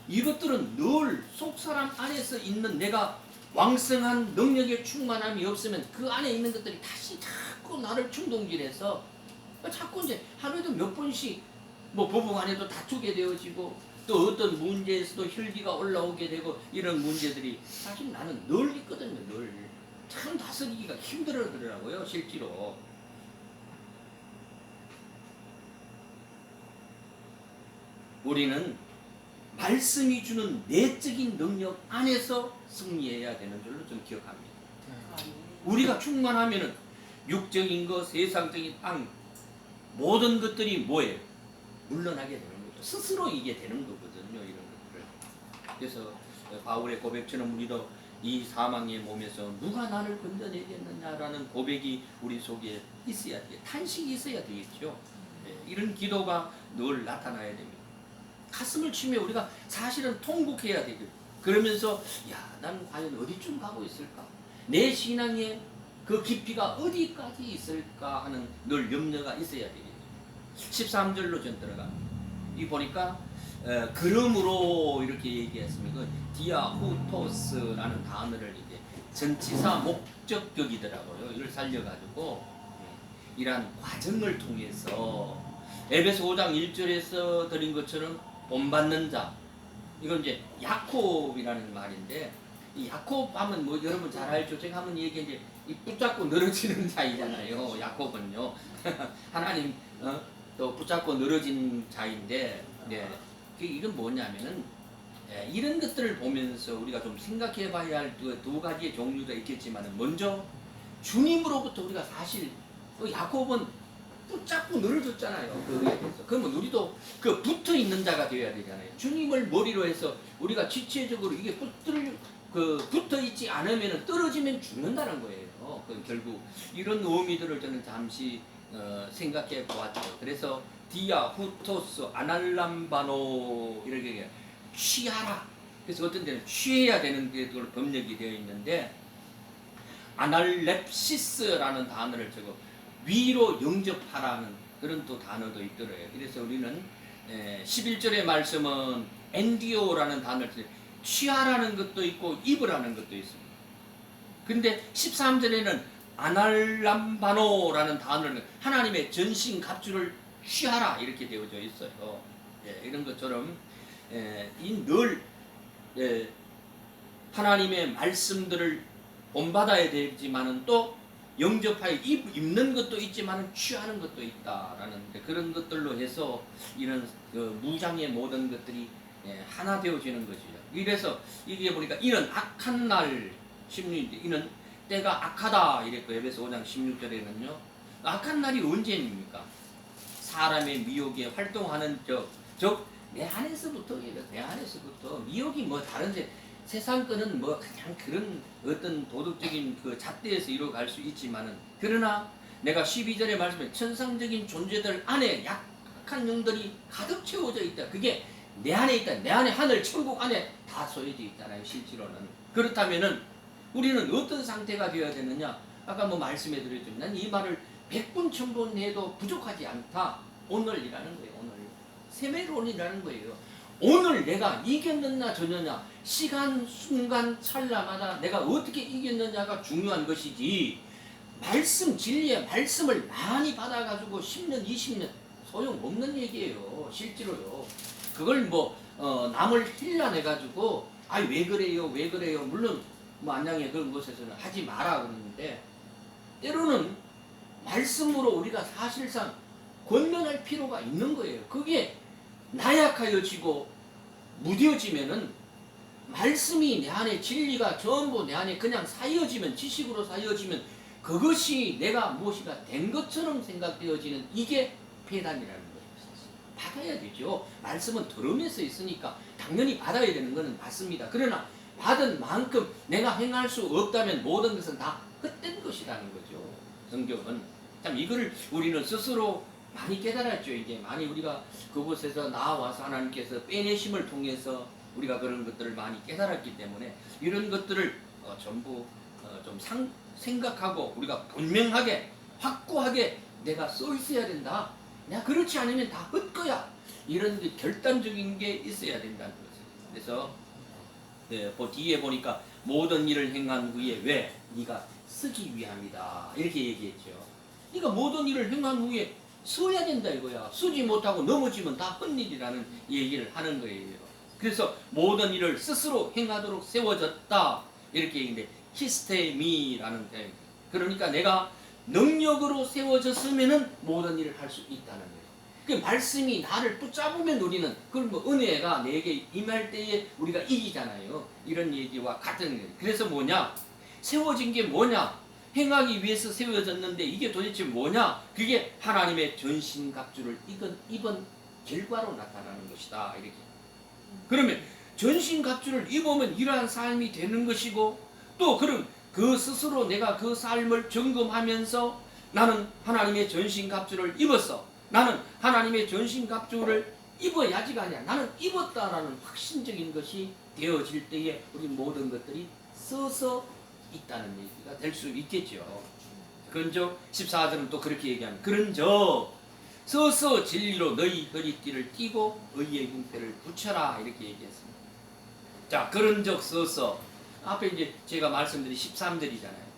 이것들은 늘 속사람 안에서 있는 내가 왕성한 능력의 충만함이 없으면 그 안에 있는 것들이 다시 자꾸 나를 충동질해서 자꾸 이제 하루에도 몇 번씩 뭐 부부간에도 다투게 되어지고 또 어떤 문제에서도 혈기가 올라오게 되고 이런 문제들이 사실 나는 늘 있거든요. 늘 참 다스리기가 힘들어더라고요. 실제로. 우리는 말씀이 주는 내적인 능력 안에서 승리해야 되는 줄로 좀 기억합니다. 우리가 충만하면은 육적인 것, 세상적인 땅 모든 것들이 뭐예요? 물러나게 되는 거죠. 스스로 이게 되는 거거든요. 이런 것들을. 그래서 바울의 고백처럼 우리도 이 사망의 몸에서 누가 나를 건져내겠느냐라는 고백이 우리 속에 있어야 돼요. 탄식이 있어야 되겠죠. 이런 기도가 늘 나타나야 됩니다. 가슴을 치며 우리가 사실은 통곡해야 되거든요. 그러면서 난 과연 어디쯤 가고 있을까? 내 신앙의 그 깊이가 어디까지 있을까 하는 늘 염려가 있어야 되겠죠. 13절로 전 들어갑니다. 이 보니까 그러므로 이렇게 얘기했습니다. 디아후토스라는 단어를 이제 전치사 목적격이더라고요. 이걸 살려가지고 이러한 과정을 통해서 에베소 5장 1절에서 드린 것처럼 본받는 자, 이건 이제 야콥이라는 말인데 이 야콥 하면 뭐 여러분 잘 알죠. 제가 한번 얘기한 이제 이 붙잡고 늘어지는 자이잖아요. 야콥은요. 하나님 또 붙잡고 늘어진 자인데 이건 뭐냐면은 이런 것들을 보면서 우리가 좀 생각해 봐야 할 두 가지의 종류가 있겠지만 먼저 주님으로부터 우리가 사실 야콥은 붙잡고 늘어졌잖아요. 그에 대해서. 그러면 우리도 그 붙어 있는 자가 되어야 되잖아요. 주님을 머리로 해서 우리가 지체적으로 이게 붙어 있지 않으면 떨어지면 죽는다는 거예요. 결국 이런 의미들을 저는 잠시 생각해 보았죠. 그래서 디아 후토스 아날람바노 이렇게 취하라. 그래서 어떤 데는 취해야 되는 게 번역이 되어 있는데 아날렙시스라는 단어를 적어 위로 영접하라는 그런 또 단어도 있더래요. 그래서 우리는 11절의 말씀은 엔디오라는 단어를 취하라는 것도 있고 입으라는 것도 있습니다. 근데 13절에는 아날람바노라는 단어를 하나님의 전신 갑주를 취하라 이렇게 되어져 있어요. 이런 것처럼 늘 하나님의 말씀들을 본받아야 되지만은 또 영접하여 입는 것도 있지만은 취하는 것도 있다라는 그런 것들로 해서 이런 무장의 모든 것들이 하나 되어지는 것이죠. 이래서 이게 보니까 이는 악한 날 16절 이는 때가 악하다 이랬고 에베소 5장 16절에는요. 악한 날이 언제입니까? 사람의 미혹에 활동하는 즉 내 안에서부터예요. 내 안에서부터 미혹이 뭐 다른데 세상 거는 뭐 그냥 그런 어떤 도덕적인 그 잣대에서 이루어갈 수 있지만은 그러나 내가 12절에 말씀에 천상적인 존재들 안에 약한 영들이 가득 채워져 있다. 그게 내 안에 있다. 내 안에 하늘 천국 안에 다 소유되어 있잖아요. 실제로는. 그렇다면은 우리는 어떤 상태가 되어야 되느냐? 아까 뭐 말씀해 드렸지만 난 이 말을 100분 1000번 해도 부족하지 않다. 오늘이라는 거예요. 오늘. 세메론이라는 거예요. 오늘 내가 이겼느냐 저느냐 시간 순간 찰나마다 내가 어떻게 이겼느냐가 중요한 것이지 말씀 진리의 말씀을 많이 받아가지고 10년 20년 소용없는 얘기예요. 실제로요. 그걸 뭐 남을 힐난해가지고 왜 그래요 왜 그래요 물론 뭐 안양의 그런 곳에서는 하지 마라 그러는데 때로는 말씀으로 우리가 사실상 권면할 필요가 있는 거예요. 그게 나약하여지고 무뎌지면은 말씀이 내 안에 진리가 전부 내 안에 그냥 쌓여지면 지식으로 쌓여지면 그것이 내가 무엇인가 된 것처럼 생각되어지는 이게 폐단이라는 거예요. 받아야 되죠. 말씀은 들으면서 있으니까 당연히 받아야 되는 것은 맞습니다. 그러나 받은 만큼 내가 행할 수 없다면 모든 것은 다 헛된 것이라는 거죠. 성경은 참 이거를 우리는 스스로 많이 깨달았죠. 이제 많이 우리가 그곳에서 나와서 하나님께서 빼내심을 통해서 우리가 그런 것들을 많이 깨달았기 때문에 이런 것들을 전부 좀 생각하고 우리가 분명하게 확고하게 내가 써 있어야 된다. 내가 그렇지 않으면 다 헛거야. 이런 결단적인 게 있어야 된다는 거죠. 그래서 뒤에 보니까 모든 일을 행한 후에 왜? 네가 쓰기 위함이다 이렇게 얘기했죠. 그러니까 모든 일을 행한 후에 써야 된다 이거야. 쓰지 못하고 넘어지면 다 헛일이라는 얘기를 하는 거예요. 그래서 모든 일을 스스로 행하도록 세워졌다 이렇게 얘기인데 히스테미라는 그러니까 내가 능력으로 세워졌으면은 모든 일을 할 수 있다는 거예요. 그 말씀이 나를 붙잡으면 우리는 그걸 뭐 은혜가 내게 임할 때에 우리가 이기잖아요. 이런 얘기와 같은 거예요. 그래서 뭐냐? 세워진 게 뭐냐? 행하기 위해서 세워졌는데 이게 도대체 뭐냐? 그게 하나님의 전신갑주를 입은 결과로 나타나는 것이다. 이렇게. 그러면 전신갑주를 입으면 이러한 삶이 되는 것이고 또 그럼 그 스스로 내가 그 삶을 점검하면서 나는 하나님의 전신갑주를 입었어. 나는 하나님의 전신갑주를 입어야지가 아니야. 나는 입었다라는 확신적인 것이 되어질 때에 우리 모든 것들이 써서 있다는 얘기가 될 수 있겠죠. 그런저 14절은 또 그렇게 얘기합니다. 그런저 서서 진리로 너희 허리띠를 띠고 의의 흉패를 붙여라 이렇게 얘기했습니다. 자, 그런즉 서서 앞에 이제 제가 말씀드린 13절이잖아요.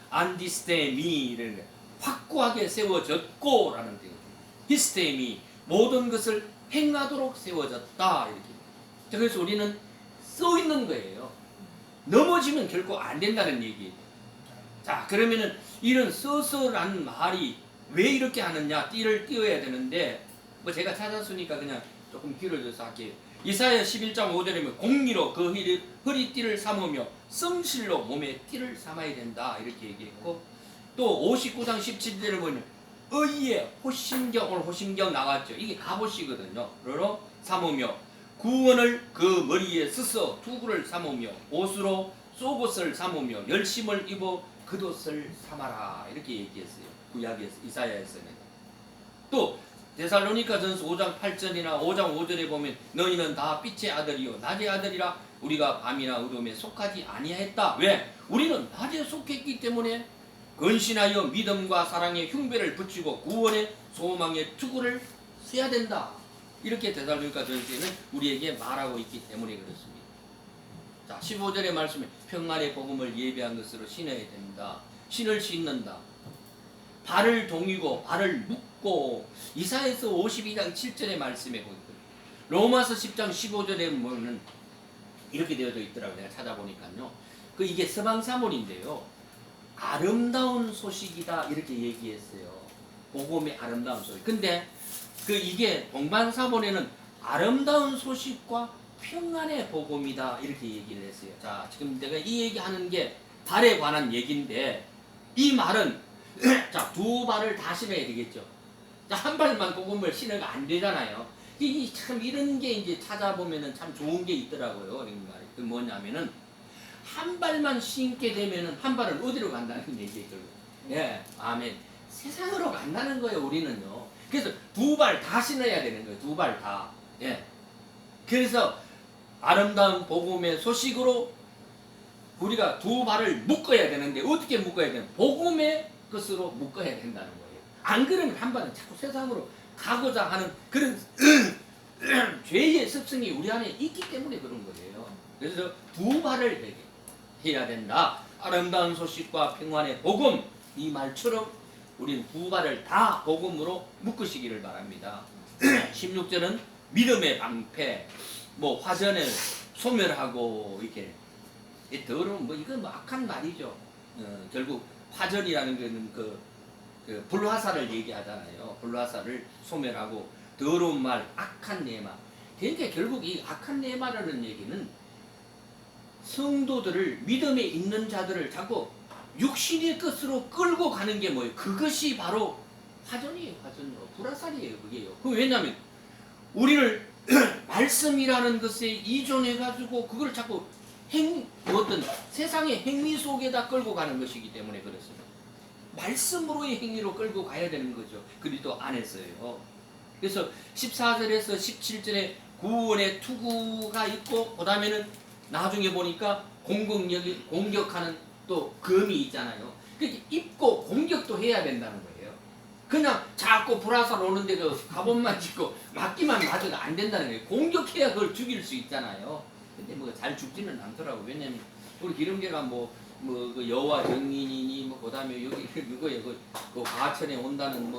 안디스테미를 확고하게 세워졌고라는 뜻이에요. 히스테미 모든 것을 행하도록 세워졌다 이렇게. 자, 그래서 우리는 써 있는 거예요. 넘어지면 결코 안 된다는 얘기예요. 자, 그러면은 이런 서서라는 말이 왜 이렇게 하느냐? 띠를 띄워야 되는데 뭐 제가 찾았으니까 그냥 조금 길어져서 할게요. 이사야 11장 5절에 공리로 그 허리띠를 삼으며 성실로 몸에 띠를 삼아야 된다 이렇게 얘기했고 또 59장 17절을 보면 의의 호심경, 오늘 호심경 나왔죠. 이게 갑옷이거든요. 그러로 삼으며 구원을 그 머리에 쓰서 투구를 삼으며 옷으로 속옷을 삼으며 열심을 입어 겉옷을 삼아라 이렇게 얘기했어요. 구약에서 이사야에서는. 또 데살로니가전서 5장 8절이나 5장 5절에 보면 너희는 다 빛의 아들이요 낮의 아들이라 우리가 밤이나 어둠에 속하지 아니하였다. 왜? 우리는 낮에 속했기 때문에 근신하여 믿음과 사랑의 흉배를 붙이고 구원의 소망의 투구를 써야 된다. 이렇게 데살로니가전서에는 우리에게 말하고 있기 때문에 그렇습니다. 자, 15절의 말씀에 평안의 복음을 예비한 것으로 신어야 된다. 신을 신는다. 발을 동이고 발을 묶고 이사야서 52장 7절의 말씀에 보니까 로마서 10장 15절에 보면 이렇게 되어져 있더라고요. 내가 찾아보니까요. 이게 서방사문인데요. 아름다운 소식이다 이렇게 얘기했어요. 복음의 아름다운 소식. 근데 이게 동방사본에는 아름다운 소식과 평안의 복음이다 이렇게 얘기를 했어요. 자, 지금 내가 이 얘기하는 게 발에 관한 얘기인데 이 말은 자, 두 발을 다 신어야 되겠죠. 자, 한 발만 복음을 신어가 안 되잖아요. 참 이런 게 이제 찾아보면은 참 좋은 게 있더라고요. 이런 말이. 그 뭐냐면은 한 발만 신게 되면은 한 발은 어디로 간다는 얘기예요. 예, 아멘. 세상으로 간다는 거예요. 우리는요. 그래서 두 발 다 신어야 되는 거예요. 두 발 다. 예. 그래서 아름다운 복음의 소식으로 우리가 두 발을 묶어야 되는데 어떻게 묶어야 되는? 복음의 것으로 묶어야 된다는 거예요. 안 그러면 한 발은 자꾸 세상으로 가고자 하는 그런 죄의 습성이 우리 안에 있기 때문에 그런 거예요. 그래서 두 발을 해야 된다. 아름다운 소식과 평안의 복음 이 말처럼 우리는 두 발을 다 복음으로 묶으시기를 바랍니다. 16절은 믿음의 방패, 뭐 화전을 소멸하고 이렇게 더러운 이건 악한 말이죠. 결국 화전이라는 것은 그 불화살을 얘기하잖아요. 불화살을 소멸하고 더러운 말, 악한 내말. 그러니까 결국 이 악한 내말이라는 얘기는 성도들을 믿음에 있는 자들을 자꾸 육신의 것으로 끌고 가는 게 뭐예요? 그것이 바로 화전이에요. 화전으로 불화살이에요. 그게요. 왜냐하면 우리를 말씀이라는 것에 이존해가지고 그걸 자꾸 어떤 세상의 행위 속에다 끌고 가는 것이기 때문에 그렇습니다. 말씀으로의 행위로 끌고 가야 되는 거죠. 그리스도 안에서요. 그래서 14절에서 17절에 구원의 투구가 있고 그 다음에는 나중에 보니까 공격하는 또 검이 있잖아요. 그러니까 입고 공격도 해야 된다는 거예요. 그냥 자꾸 불화살 오는데 그 갑옷만 짓고 맞기만 맞아도 안 된다는 거예요. 공격해야 그걸 죽일 수 있잖아요. 근데 뭐 잘 죽지는 않더라고. 왜냐면 우리 기름계가 그 여호와 정인이니 뭐 그다음에 여기 그거에 그 과천에 온다는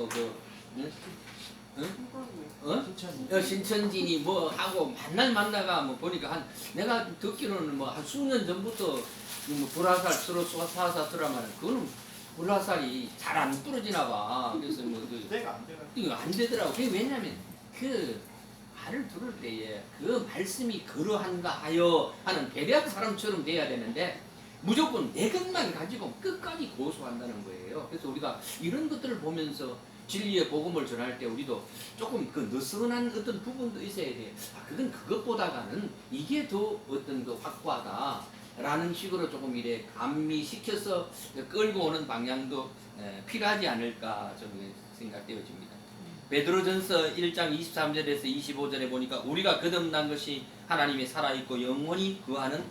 신천진이 뭐 하고 만나가 뭐 보니까 한 내가 듣기로는 뭐 한 수년 전부터 뭐 불화살 서로 쏴서더라만 그거는 불화살이 잘 안 부러지나 봐. 그래서 때가 안 돼가. 이거 안 되더라고. 그게 왜냐면 그 말을 들을 때에 그 말씀이 그러한가 하여 하는 배려한 사람처럼 돼야 되는데 무조건 내 것만 가지고 끝까지 고수한다는 거예요. 그래서 우리가 이런 것들을 보면서 진리의 복음을 전할 때 우리도 조금 그 느슨한 어떤 부분도 있어야 돼. 그건 그것보다는 이게 더 어떤 그 확고하다라는 식으로 조금 이래 감미시켜서 끌고 오는 방향도 필요하지 않을까 저는 생각되어집니다. 베드로전서 1장 23절에서 25절에 보니까 우리가 거듭난 것이 하나님이 살아있고 영원히 거하는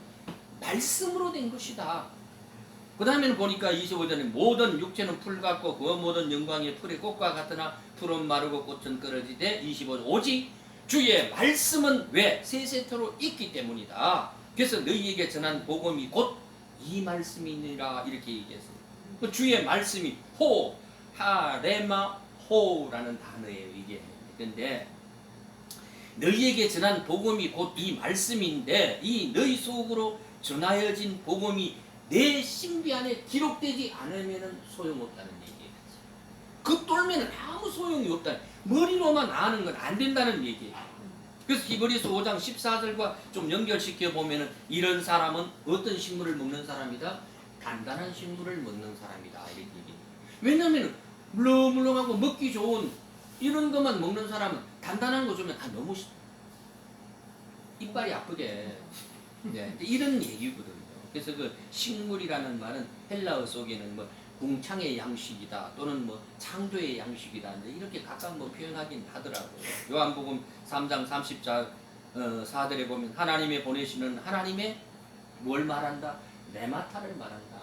말씀으로 된 것이다. 그 다음에는 보니까 25절에 모든 육체는 풀 같고 그 모든 영광의 풀의 꽃과 같으나 풀은 마르고 꽃은 떨어지되 25절 오직 주의 말씀은 왜 세세토록 있기 때문이다. 그래서 너희에게 전한 복음이 곧 이 말씀이니라 이렇게 얘기했어요. 그 주의 말씀이 하레마 호라는 단어예요. 이게 근데 너희에게 전한 복음이 곧 이 말씀인데 이 너희 속으로 전하여진 복음이 내 신비 안에 기록되지 않으면 소용없다는 얘기예요. 그 똘면은 아무 소용이 없다. 머리로만 아는 건 안 된다는 얘기예요. 그래서 히브리서 5장 14절과 좀 연결시켜 보면은 이런 사람은 어떤 식물을 먹는 사람이다? 단단한 식물을 먹는 사람이다. 이렇게 얘기해요. 왜냐하면 물렁물렁하고 먹기 좋은 이런 것만 먹는 사람은 단단한 거 주면 너무 이빨이 아프게 이런 얘기거든요. 그래서 그 식물이라는 말은 헬라어 속에는 뭐 궁창의 양식이다 또는 뭐 창조의 양식이다 이렇게 각각 뭐 표현하긴 하더라고요. 요한복음 3장 34절에 보면 하나님의 보내시는 하나님의 뭘 말한다? 레마타를 말한다.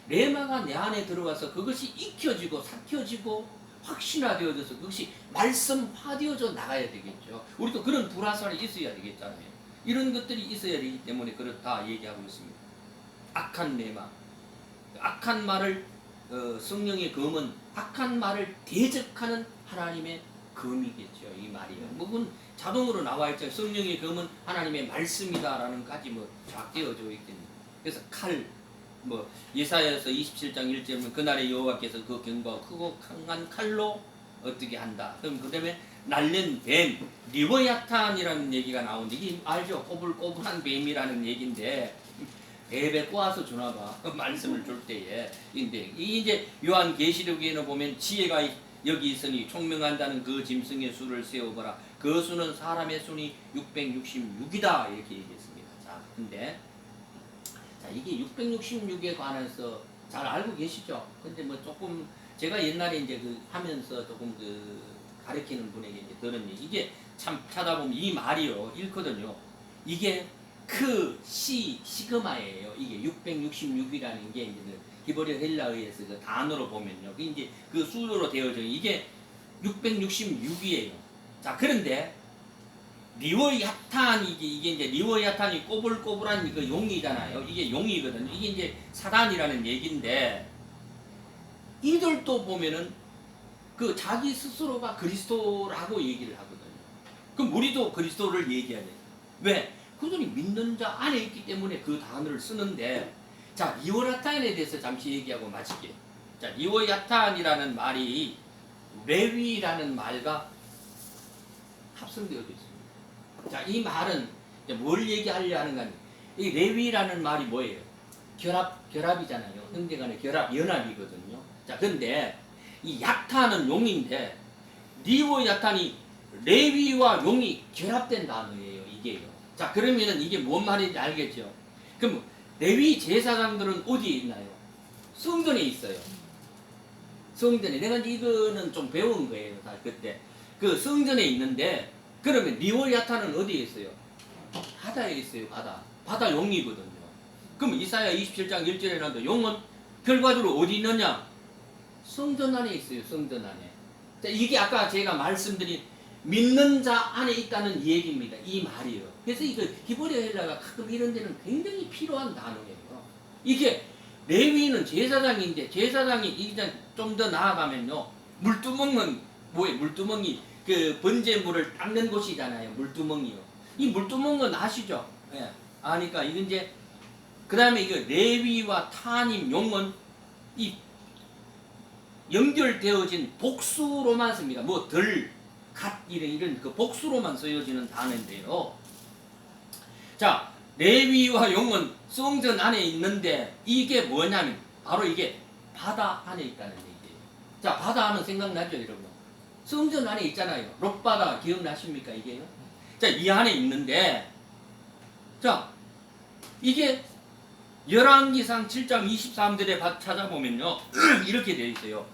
레마가 내 안에 들어와서 그것이 익혀지고 삭혀지고 확신화되어져서 그것이 말씀화되어져 나가야 되겠죠. 우리도 그런 불화살이 있어야 되겠잖아요. 이런 것들이 있어야 되기 때문에 그렇다 얘기하고 있습니다. 악한 레마, 악한 말을 성령의 검은 악한 말을 대적하는 하나님의 검이겠죠. 이 말이요. 그건 자동으로 나와 있죠. 성령의 검은 하나님의 말씀이다라는 까지 쫙 되어져 있겠네요. 그래서 칼, 예사야서 27장 1절은 그날의 여호와께서 그 경과 크고 강한 칼로 어떻게 한다. 그럼 그다음에 날린 뱀, 리버야탄이라는 얘기가 나오는데 이게 알죠? 꼬불꼬불한 뱀이라는 얘기인데. 뱀에 꼬아서 주나봐. 말씀을 줄 때에. 근데 이제 요한계시록에는 보면 지혜가 여기 있으니 총명한다는 그 짐승의 수를 세어보라. 그 수는 사람의 수니 666이다. 이렇게 얘기했습니다. 자, 근데 이게 666에 관해서 잘 알고 계시죠? 근데 조금 제가 옛날에 이제 하면서 조금 가르치는 분에게 이제 들은 얘기. 이게 참 찾아보면 이 말이요. 읽거든요. 이게 시그마예요. 이게 666이라는 게 이제 히브리 헬라어에서 그 단어로 보면요. 이제 그 수로 되어져 이게 666이에요. 자, 그런데 리워야탄 이게 이제 리워야탄이 꼬불꼬불한 그 용이잖아요. 이게 용이거든요. 이게 이제 사단이라는 얘기인데 이들도 보면은 그 자기 스스로가 그리스도라고 얘기를 하거든요. 그럼 우리도 그리스도를 얘기해야 돼요. 왜? 그들이 믿는 자 안에 있기 때문에 그 단어를 쓰는데 자, 리워야탄에 대해서 잠시 얘기하고 마칠게요. 자, 리워야탄이라는 말이 레위라는 말과 합성되어져 있습니다. 자, 이 말은 뭘 얘기하려 하는가 하면 이 레위라는 말이 뭐예요? 결합이잖아요. 형제간의 결합, 연합이거든요. 자, 근데 이 야탄은 용인데 리워야탄이 레위와 용이 결합된 단어예요. 이게요. 자, 그러면은 이게 뭔 말인지 알겠죠? 그럼 레위 제사장들은 어디에 있나요? 성전에 있어요. 성전에. 내가 이거는 좀 배운 거예요. 다 그때. 그 성전에 있는데 그러면 리워야탄은 어디에 있어요? 바다에 있어요. 바다 용이거든요. 그럼 이사야 27장 1절에 나도 용은 결과적으로 어디 있느냐? 성전 안에 있어요. 성전 안에. 자, 이게 아까 제가 말씀드린 믿는 자 안에 있다는 얘기입니다. 이 말이에요. 그래서 이거 히브리어 헬라가 가끔 이런 데는 굉장히 필요한 단어예요. 이게 레위인은 제사장인데 제사장이 이제 좀 더 나아가면요. 물두멍은 뭐예요? 물두멍이 그 번제물을 닦는 곳이잖아요. 물두멍이요. 이 물두멍은 아시죠? 예. 아니까 이건 이제 그 다음에 이거 레위와 타님 용은 이 연결되어진 복수로만 씁니다. 뭐 덜, 갓 이런 그 복수로만 쓰여지는 단어인데요. 자, 레위와 용은 성전 안에 있는데 이게 뭐냐면 바로 이게 바다 안에 있다는 얘기예요. 자, 바다 하면 생각나죠, 여러분? 성전 안에 있잖아요. 롯바다 기억나십니까, 이게요? 자, 이 안에 있는데 자, 이게 열왕기상 7장 23절에 찾아보면요. 이렇게 되어 있어요.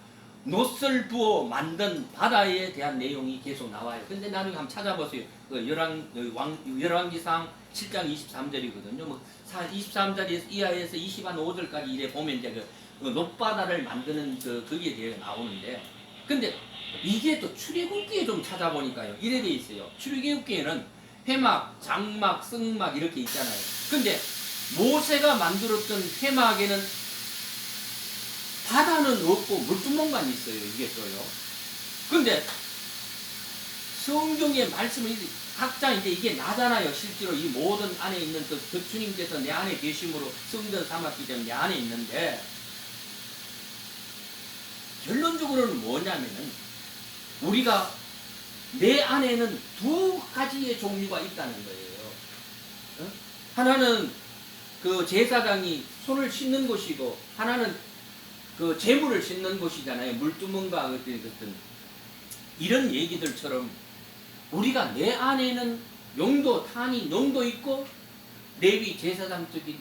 놋을 부어 만든 바다에 대한 내용이 계속 나와요. 근데 나중에 한번 찾아보세요. 그 열왕기상 7장 23절이거든요. 뭐 23절 이하에서 25절까지 이래 보면 이제 그 놋바다를 만드는 거기에 대해 나오는데, 근데 이게 또 출애굽기에 좀 찾아보니까요. 이래 돼 있어요. 출애굽기에는 회막, 장막, 승막 이렇게 있잖아요. 근데 모세가 만들었던 회막에는 바다는 없고 물두멍만 있어요. 이게 또요. 근데 성경의 말씀은 각자 이제 이게 나잖아요. 실제로 이 모든 안에 있는 그 주님께서 내 안에 계심으로 성전 삼았기 때문에 내 안에 있는데, 결론적으로는 뭐냐면은 우리가 내 안에는 두 가지의 종류가 있다는 거예요. 하나는 그 제사장이 손을 씻는 곳이고 하나는 그 재물을 씻는 곳이잖아요. 물두멍과 어떤 이런 얘기들처럼 우리가 내 안에는 용도, 탄이, 용도 있고 레위 제사장적인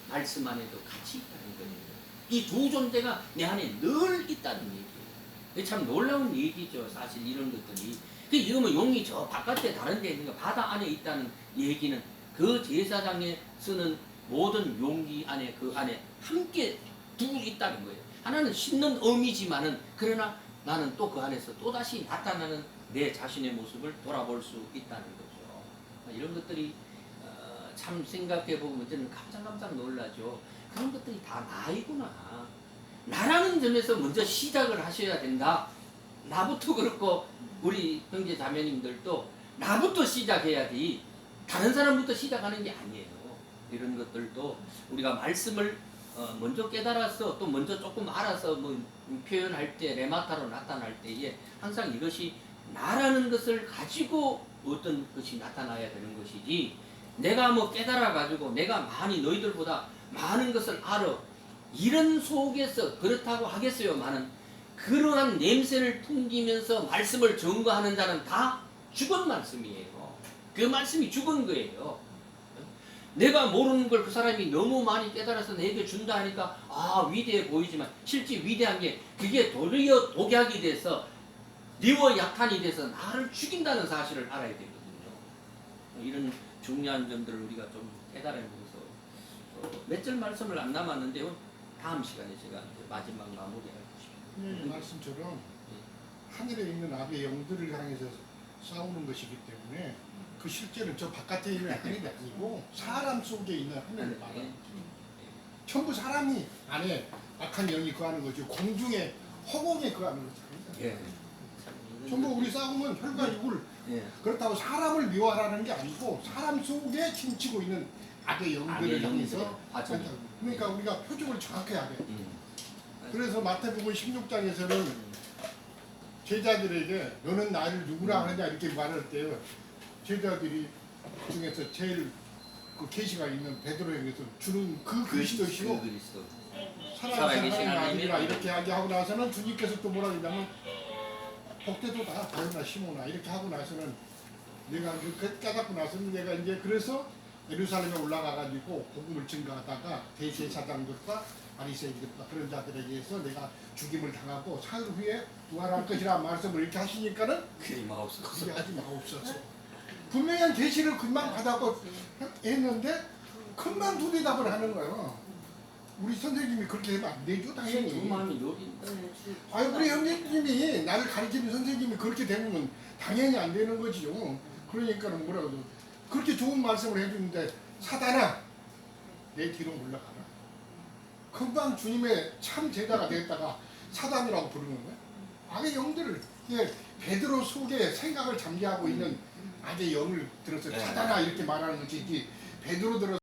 말씀 안에도 같이 있다는 거예요. 이 두 존재가 내 안에 늘 있다는 얘기예요. 참 놀라운 얘기죠. 사실 이런 것들이. 이러면 용이 저 바깥에 다른 데 있는 거 바다 안에 있다는 얘기는 그 제사장에 쓰는 모든 용기 안에 그 안에 함께 두고 있다는 거예요. 하나는 씻는 의미지만은 그러나 나는 또 그 안에서 또다시 나타나는 내 자신의 모습을 돌아볼 수 있다는 거죠. 이런 것들이 참 생각해 보면 저는 깜짝 놀라죠. 그런 것들이 다 나이구나. 나라는 점에서 먼저 시작을 하셔야 된다. 나부터 그렇고 우리 형제 자매님들도 나부터 시작해야지 다른 사람부터 시작하는 게 아니에요. 이런 것들도 우리가 말씀을 먼저 깨달아서 또 먼저 조금 알아서 뭐 표현할 때 레마타로 나타날 때에 항상 이것이 나라는 것을 가지고 어떤 것이 나타나야 되는 것이지, 내가 뭐 깨달아 가지고 내가 많이 너희들보다 많은 것을 알아 이런 속에서 그렇다고 하겠어요만은 그러한 냄새를 풍기면서 말씀을 증거하는 자는 다 죽은 말씀이에요. 그 말씀이 죽은 거예요. 내가 모르는 걸 그 사람이 너무 많이 깨달아서 내게 준다 하니까 위대해 보이지만 실제 위대한 게 그게 도리어 독약이 돼서 리워 약탄이 돼서 나를 죽인다는 사실을 알아야 되거든요. 이런 중요한 점들을 우리가 좀 깨달으면서 몇 절 말씀을 안 남았는데요. 다음 시간에 제가 마지막 마무리하고 싶습니다. 이 말씀처럼 하늘에 있는 아비의 영들을 향해서 싸우는 것이기 때문에 그 실제는 저 바깥에 있는 하늘이 아니고 사람 속에 있는 하늘을 말합니다. 전부 사람이 안에 악한 영이 거하는 거죠. 공중에 허공에 거하는 거죠. 예. 전부 우리 싸움은 혈과 육을 예. 그렇다고 사람을 미워하라는 게 아니고 사람 속에 침치고 있는 악의 영들을 향해서 그러니까 우리가 표적을 정확해야 돼. 그래서 마태복음 16장에서는 제자들에게 너는 나를 누구라 하느냐 이렇게 말할 때요. 제자들이 중에서 제일 그 계시가 있는 베드로에게서 주는 그 그리스도시요 살아계신 하나님의 아들이라 이렇게 하고 나서는 주님께서 또 뭐라 그러냐면 복되도다 바요나 시모나 이렇게 하고 나서는 내가 깨닫고 나서는 내가 이제 그래서 예루살렘에 올라가가지고 복음을 증거하다가 대제사장들과 바리새인들과 그런 자들에게 의해서 내가 죽임을 당하고 사흘 후에 부활할 것이라 말씀을 이렇게 하시니까는 그리 마옵소서. 그게 하지 마옵소서. 분명한 계시를 금방 받았고 했는데 금방 두 대답을 하는 거예요. 우리 선생님이 그렇게 하면 안 되죠, 주 당연히. 마음이 요리인데. 네, 아유, 우리 형제님이 나를 가르치는 선생님이 그렇게 되면 당연히 안 되는 거지요. 그러니까 뭐라고 그렇게 좋은 말씀을 해주는데 사단아 내 뒤로 물러가라. 금방 주님의 참 제자가 됐다가 사단이라고 부르는 거야. 악의 영들을 이게 베드로 속에 생각을 잠재하고 있는 악의 영을 들어서 네. 사단아 이렇게 말하는 것이지 베드로 들어